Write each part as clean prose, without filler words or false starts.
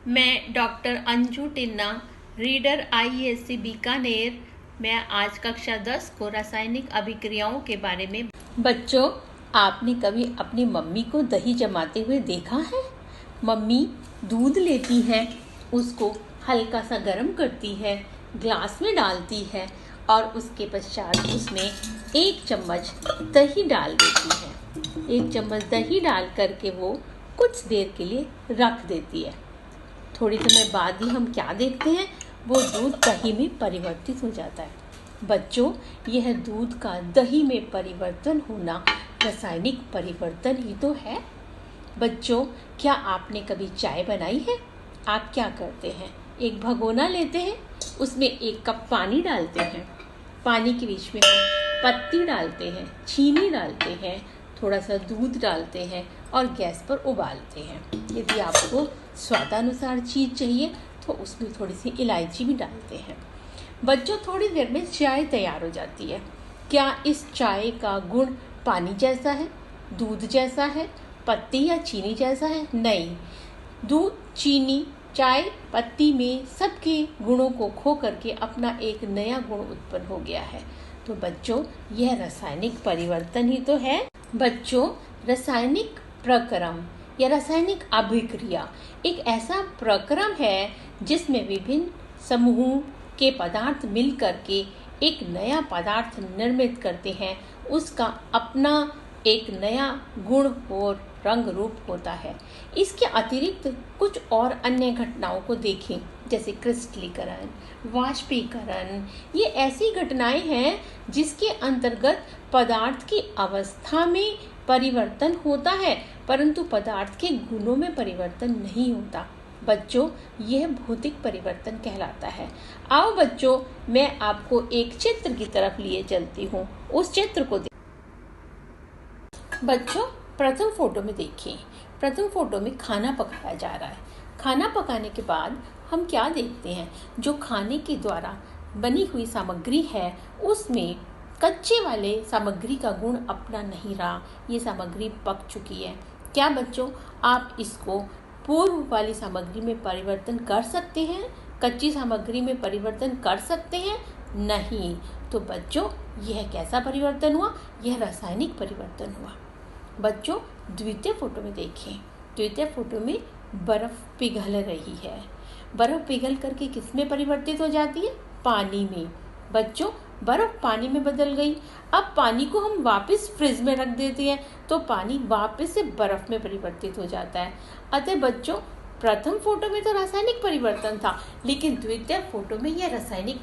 मैं doctor Anju Tinna, reader IASC Bikaner. मैं आज कक्षा 10 को रासायनिक अभिक्रियाओं के बारे में। बच्चों, आपने कभी अपनी मम्मी को दही जमाते हुए देखा है? मम्मी दूध लेती है, उसको हल्का सा गर्म करती है, ग्लास में डालती है और उसके पश्चात उसमें 1 चम्मच दही डाल देती है। 1 चम्मच दही डाल करके वो कुछ देर के लिए रख देती है। थोड़ी समय बाद ही हम क्या देखते हैं, वो दूध दही में परिवर्तित हो जाता है। बच्चों, यह दूध का दही में परिवर्तन होना रासायनिक परिवर्तन ही तो है। बच्चों, क्या आपने कभी चाय बनाई है? आप क्या करते हैं, एक भगोना लेते हैं, उसमें 1 कप पानी डालते हैं, पानी के बीच में हम पत्ती डालते हैं, चीनी डालते हैं, थोड़ा सा दूध डालते हैं और गैस पर उबालते हैं। यदि आपको स्वादानुसार चीज़ चाहिए तो उसमें थोड़ी सी इलायची भी डालते हैं। बच्चों, थोड़ी देर में चाय तैयार हो जाती है। क्या इस चाय का गुण पानी जैसा है, दूध जैसा है, पत्ती या चीनी जैसा है? नहीं, दूध, चीनी, चाय पत्ती में सबके गुणों को खो करके अपना एक नया गुण उत्पन्न हो गया है। तो बच्चों, यह रासायनिक परिवर्तन ही तो है। बच्चों, रासायनिक प्रक्रम या रासायनिक अभिक्रिया एक ऐसा प्रक्रम है जिसमें विभिन्न समूहों के पदार्थ मिल करके एक नया पदार्थ निर्मित करते हैं। उसका अपना एक नया गुण और रंग रूप होता है। इसके अतिरिक्त कुछ और अन्य घटनाओं को देखें, जैसे क्रिस्टलीकरण, वाष्पीकरण। ये ऐसी घटनाएं हैं जिसके अंतर्गत पदार्थ की अवस्था में परिवर्तन होता है, परंतु पदार्थ के गुणों में परिवर्तन नहीं होता। बच्चों, यह भौतिक परिवर्तन कहलाता है। आओ बच्चों, मैं आपको एक चित्र की तरफ लिए चलती हूँ। उस चित्र को बच्चों, प्रथम फोटो में देखिए। प्रथम फोटो में खाना पकाया जा रहा है। खाना पकाने के बाद हम क्या देखते हैं, जो खाने के द्वारा बनी हुई सामग्री है उसमें कच्चे वाले सामग्री का गुण अपना नहीं रहा। ये सामग्री पक चुकी है। क्या बच्चों, आप इसको पूर्व वाली सामग्री में परिवर्तन कर सकते हैं? कच्ची सामग्री में परिवर्तन कर सकते हैं? नहीं। तो बच्चों, यह कैसा परिवर्तन हुआ? यह रासायनिक परिवर्तन हुआ। बच्चों, द्वितीय फोटो में देखें। द्वितीय फोटो में बर्फ पिघल रही है। बर्फ पिघल करके किस में परिवर्तित हो जाती है? पानी में। बच्चों, बर्फ पानी में बदल गई। अब पानी को हम वापस फ्रिज में रख देते हैं तो पानी वापस से बर्फ में परिवर्तित हो जाता है। अतः बच्चों, प्रथम फोटो में तो रासायनिक परिवर्तन था, लेकिन द्वितीय फोटो में यह रासायनिक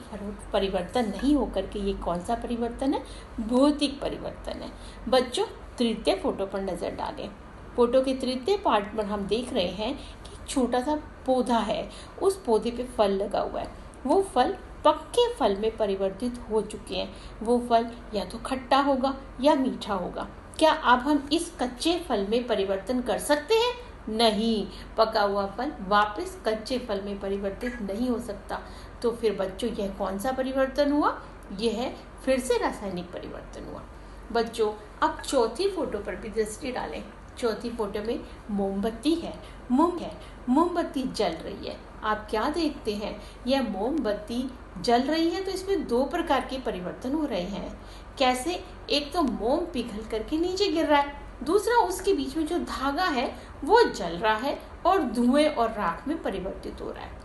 परिवर्तन नहीं होकर के ये कौन सा परिवर्तन है? भौतिक परिवर्तन है। बच्चों, तृतीय फोटो पर नजर डालें। फोटो के तृतीय पार्ट पर हम देख रहे हैं कि छोटा सा पौधा है, उस पौधे पे फल लगा हुआ है। वो फल पक्के फल में परिवर्तित हो चुके हैं। वो फल या तो खट्टा होगा या मीठा होगा। क्या अब हम इस कच्चे फल में परिवर्तन कर सकते हैं? नहीं, पका हुआ फल वापस कच्चे फल में परिवर्तित नहीं हो सकता। तो फिर बच्चों, यह कौन सा परिवर्तन हुआ? यह फिर से रासायनिक परिवर्तन हुआ। बच्चों, अब चौथी फोटो पर भी दृष्टि डालें। चौथी फोटो में मोमबत्ती है, मोमबत्ती जल रही है। आप क्या देखते हैं, यह मोमबत्ती जल रही है तो इसमें 2 प्रकार के परिवर्तन हो रहे हैं। कैसे? एक तो मोम पिघल करके नीचे गिर रहा है, दूसरा उसके बीच में जो धागा है वो जल रहा है और धुएं और राख में परिवर्तित हो रहा है।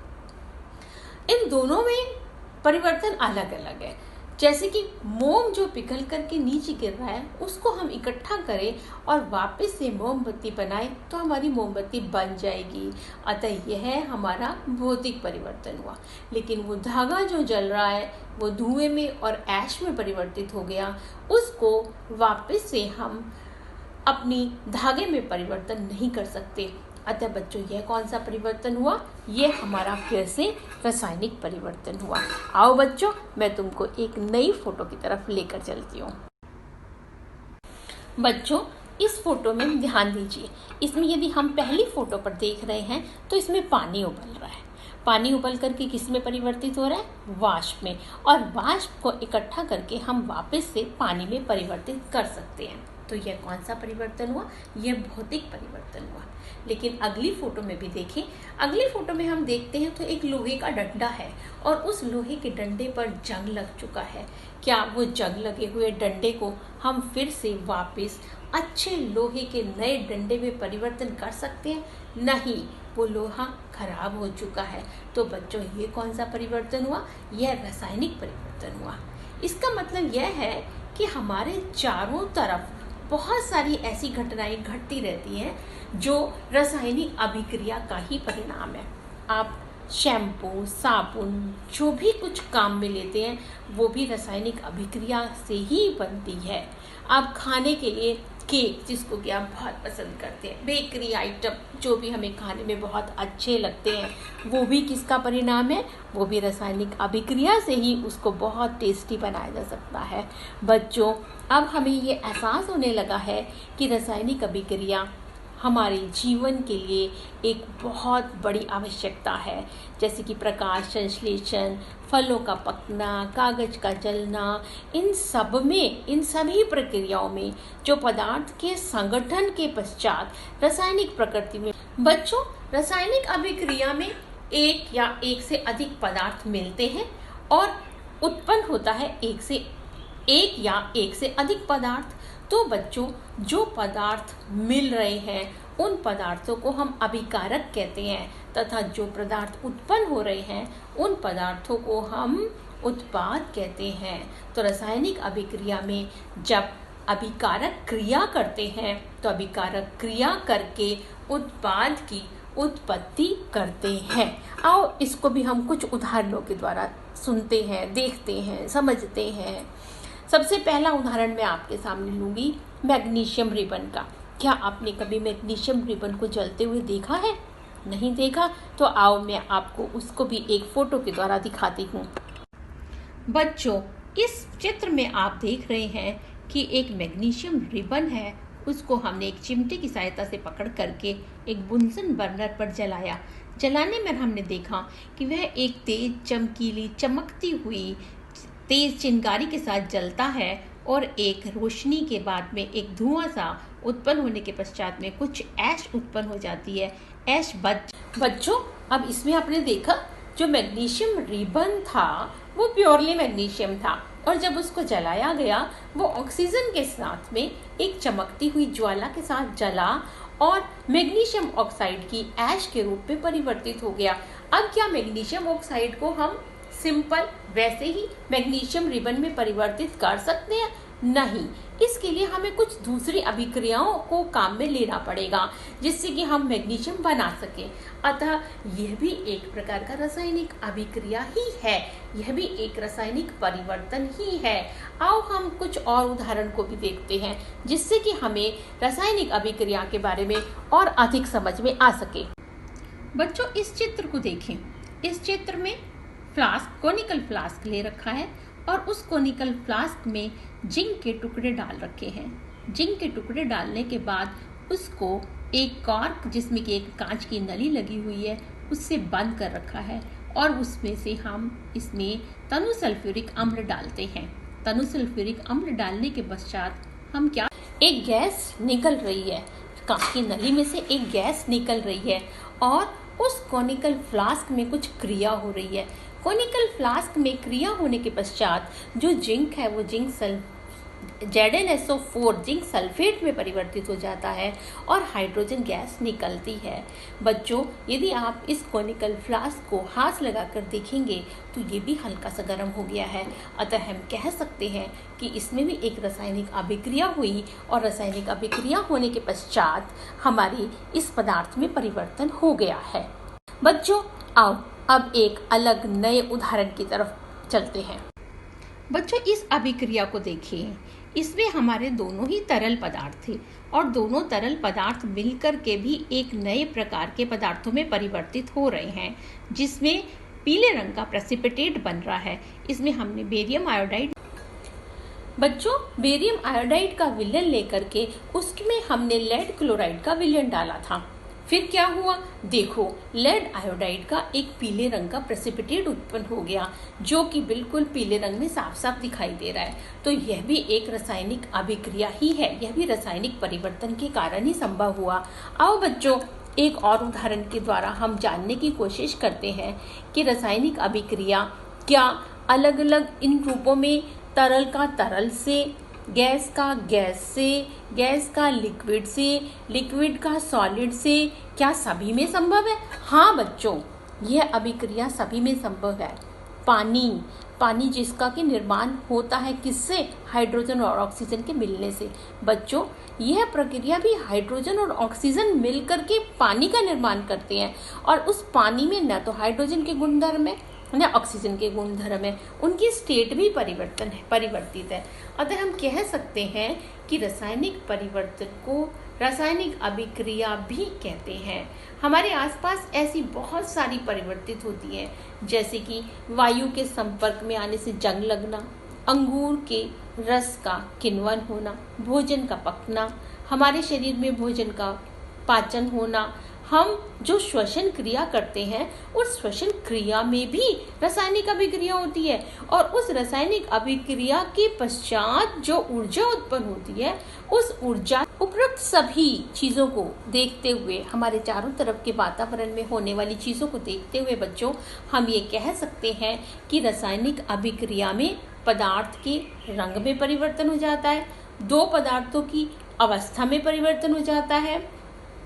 इन दोनों में परिवर्तन अलग अलग है। जैसे कि मोम जो पिघल करके नीचे गिर रहा है उसको हम इकट्ठा करें और वापस से मोमबत्ती बनाएं तो हमारी मोमबत्ती बन जाएगी। अतः यह हमारा भौतिक परिवर्तन हुआ। लेकिन वो धागा जो जल रहा है वो धुएं में और ऐश में परिवर्तित हो गया, उसको वापस से हम अपनी धागे में परिवर्तन नहीं कर सकते। अतः बच्चों, यह कौन सा परिवर्तन हुआ? यह हमारा फिर से रासायनिक परिवर्तन हुआ। आओ बच्चों, मैं तुमको एक नई फोटो की तरफ लेकर चलती हूँ। बच्चों, इस फोटो में ध्यान दीजिए। इसमें यदि हम पहली फोटो पर देख रहे हैं तो इसमें पानी उबल रहा है। पानी उबल करके किस में परिवर्तित हो रहा है? वाष्प में। और वाष्प को इकट्ठा करके हम वापस से पानी में परिवर्तित कर सकते हैं। तो यह कौन सा परिवर्तन हुआ? यह भौतिक परिवर्तन हुआ। लेकिन अगली फोटो में भी देखें, अगली फोटो में हम देखते हैं तो एक लोहे का डंडा है और उस लोहे के डंडे पर जंग लग चुका है। क्या वो जंग लगे हुए डंडे को हम फिर से वापस अच्छे लोहे के नए डंडे में परिवर्तन कर सकते हैं? नहीं, वो लोहा खराब हो चुका है। तो बच्चों, ये कौन सा परिवर्तन हुआ? यह रासायनिक परिवर्तन हुआ। इसका मतलब यह है कि हमारे चारों तरफ बहुत सारी ऐसी घटनाएं घटती रहती हैं जो रासायनिक अभिक्रिया का ही परिणाम है। आप शैम्पू, साबुन, जो भी कुछ काम में लेते हैं वो भी रासायनिक अभिक्रिया से ही बनती है। आप खाने के लिए केक, जिसको कि आप बहुत पसंद करते हैं, बेकरी आइटम जो भी हमें खाने में बहुत अच्छे लगते हैं, वो भी किसका परिणाम है? वो भी रासायनिक अभिक्रिया से ही उसको बहुत टेस्टी बनाया जा सकता है। बच्चों, अब हमें ये एहसास होने लगा है कि रासायनिक अभिक्रिया हमारे जीवन के लिए एक बहुत बड़ी आवश्यकता है, जैसे कि प्रकाश संश्लेषण, फलों का पकना, कागज का जलना, इन सभी प्रक्रियाओं में जो पदार्थ के संगठन के पश्चात रासायनिक प्रकृति में। बच्चों, रासायनिक अभिक्रिया में एक या एक से अधिक पदार्थ मिलते हैं और उत्पन्न होता है एक या एक से अधिक पदार्थ। तो बच्चों, जो पदार्थ मिल रहे हैं उन पदार्थों को हम अभिकारक कहते हैं तथा जो पदार्थ उत्पन्न हो रहे हैं उन पदार्थों को हम उत्पाद कहते हैं। तो रासायनिक अभिक्रिया में जब अभिकारक क्रिया करते हैं तो अभिकारक क्रिया करके उत्पाद की उत्पत्ति करते हैं। आओ इसको भी हम कुछ उदाहरणों के द्वारा सुनते हैं, देखते हैं, समझते हैं। सबसे पहला उदाहरण मैं आपके सामने लूँगी मैग्नीशियम रिबन का। क्या आपने कभी मैग्नीशियम रिबन को जलते हुए देखा है? नहीं देखा? तो आओ मैं आपको उसको भी एक फोटो के द्वारा दिखाती हूँ। बच्चों, इस चित्र में आप देख रहे हैं कि एक मैग्नीशियम रिबन है, उसको हमने एक चिमटे की सहायता से पकड़ करके एक बुनसन बर्नर पर जलाया। जलाने में हमने देखा कि वह एक तेज चमकीली चमकती हुई तेज चिंगारी के साथ जलता है और एक रोशनी के बाद में एक धुआं सा उत्पन्न होने के पश्चात में कुछ ऐश उत्पन्न हो जाती है। ऐश बच्चों, अब इसमें आपने देखा जो मैग्नीशियम रिबन था वो प्योरली मैग्नीशियम था और जब उसको जलाया गया वो ऑक्सीजन के साथ में एक चमकती हुई ज्वाला के साथ जला और मैग्नीशियम ऑक्साइड की ऐश के रूप में परिवर्तित हो गया। अब क्या मैग्नीशियम ऑक्साइड को हम सिंपल वैसे ही मैग्नीशियम रिबन में परिवर्तित कर सकते हैं? नहीं, इसके लिए हमें कुछ दूसरी अभिक्रियाओं को काम में लेना पड़ेगा जिससे कि हम मैग्नीशियम बना सकें। अतः यह भी एक प्रकार का रासायनिक अभिक्रिया ही है, यह भी एक रासायनिक परिवर्तन ही है। आओ हम कुछ और उदाहरण को भी देखते हैं जिससे कि हमें रासायनिक अभिक्रिया के बारे में और अधिक समझ में आ सके। बच्चों, इस चित्र को देखें। इस चित्र में कोनिकल फ्लास्क ले रखा है और उस कोनिकल फ्लास्क में जिंक के टुकड़े डाल रखे हैं। जिंक के टुकड़े डालने के बाद उसको एक कॉर्क, जिसमें कि एक कांच की नली लगी हुई है, उससे बंद कर रखा है और उसमें से हम इसमें तनु सल्फ्यूरिक अम्ल डालते हैं। तनु सल्फ्यूरिक अम्ल डालने के पश्चात हम क्या, एक गैस निकल रही है, कांच की नली में से एक गैस निकल रही है और उस कोनिकल फ्लास्क में कुछ क्रिया हो रही है। कोनिकल फ्लास्क में क्रिया होने के पश्चात जो जिंक है वो ZnSO4 जिंक सल्फेट में परिवर्तित हो जाता है और हाइड्रोजन गैस निकलती है। बच्चों, यदि आप इस कोनिकल फ्लास्क को हाथ लगाकर देखेंगे तो ये भी हल्का सा गर्म हो गया है। अतः हम कह सकते हैं कि इसमें भी एक रासायनिक अभिक्रिया हुई और रासायनिक अभिक्रिया होने के पश्चात हमारी इस पदार्थ में परिवर्तन हो गया है। बच्चों, आओ अब एक अलग नए उदाहरण की तरफ चलते हैं। बच्चों, इस अभिक्रिया को देखिए। इसमें हमारे दोनों ही तरल पदार्थ थे और दोनों तरल पदार्थ मिलकर के भी एक नए प्रकार के पदार्थों में परिवर्तित हो रहे हैं जिसमें पीले रंग का प्रेसिपिटेट बन रहा है। इसमें हमने बेरियम आयोडाइड, बच्चों बेरियम आयोडाइड का विलयन लेकर के उसमें हमने लेड क्लोराइड का विलयन डाला था। फिर क्या हुआ, देखो लेड आयोडाइड का एक पीले रंग का प्रेसिपिटेट उत्पन्न हो गया, जो कि बिल्कुल पीले रंग में साफ साफ दिखाई दे रहा है। तो यह भी एक रासायनिक अभिक्रिया ही है, यह भी रासायनिक परिवर्तन के कारण ही संभव हुआ। आओ बच्चों, एक और उदाहरण के द्वारा हम जानने की कोशिश करते हैं कि रासायनिक अभिक्रिया क्या अलग अलग इन रूपों में तरल का तरल से, गैस का गैस से, गैस का लिक्विड से, लिक्विड का सॉलिड से, क्या सभी में संभव है? हाँ बच्चों, यह अभिक्रिया सभी में संभव है। पानी जिसका कि निर्माण होता है किससे? हाइड्रोजन और ऑक्सीजन के मिलने से। बच्चों, यह प्रक्रिया भी हाइड्रोजन और ऑक्सीजन मिलकर के पानी का निर्माण करते हैं, और उस पानी में न तो हाइड्रोजन के गुणधर्म है न ऑक्सीजन के गुणधर्म है, उनकी स्टेट भी परिवर्तित है। अतः हम कह सकते हैं कि रासायनिक परिवर्तन को रासायनिक अभिक्रिया भी कहते हैं। हमारे आसपास ऐसी बहुत सारी परिवर्तित होती है, जैसे कि वायु के संपर्क में आने से जंग लगना, अंगूर के रस का किण्वन होना, भोजन का पकना, हमारे शरीर में भोजन का पाचन होना, हम जो श्वसन क्रिया करते हैं उस श्वसन क्रिया में भी रासायनिक अभिक्रिया होती है, और उस रासायनिक अभिक्रिया के पश्चात जो ऊर्जा उत्पन्न होती है, उस ऊर्जा उपरोक्त सभी चीज़ों को देखते हुए, हमारे चारों तरफ के वातावरण में होने वाली चीज़ों को देखते हुए बच्चों, हम ये कह सकते हैं कि रासायनिक अभिक्रिया में पदार्थ के रंग में परिवर्तन हो जाता है, दो पदार्थों की अवस्था में परिवर्तन हो जाता है,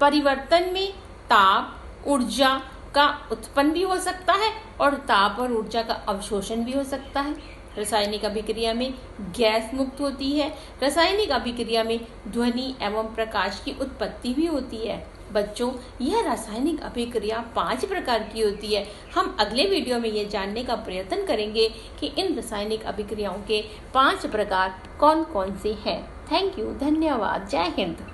परिवर्तन में ताप ऊर्जा का उत्पन्न भी हो सकता है और ताप और ऊर्जा का अवशोषण भी हो सकता है। रासायनिक अभिक्रिया में गैस मुक्त होती है। रासायनिक अभिक्रिया में ध्वनि एवं प्रकाश की उत्पत्ति भी होती है। बच्चों, यह रासायनिक अभिक्रिया 5 प्रकार की होती है। हम अगले वीडियो में ये जानने का प्रयत्न करेंगे कि इन रासायनिक अभिक्रियाओं के 5 प्रकार कौन कौन से हैं। थैंक यू, धन्यवाद, जय हिंद।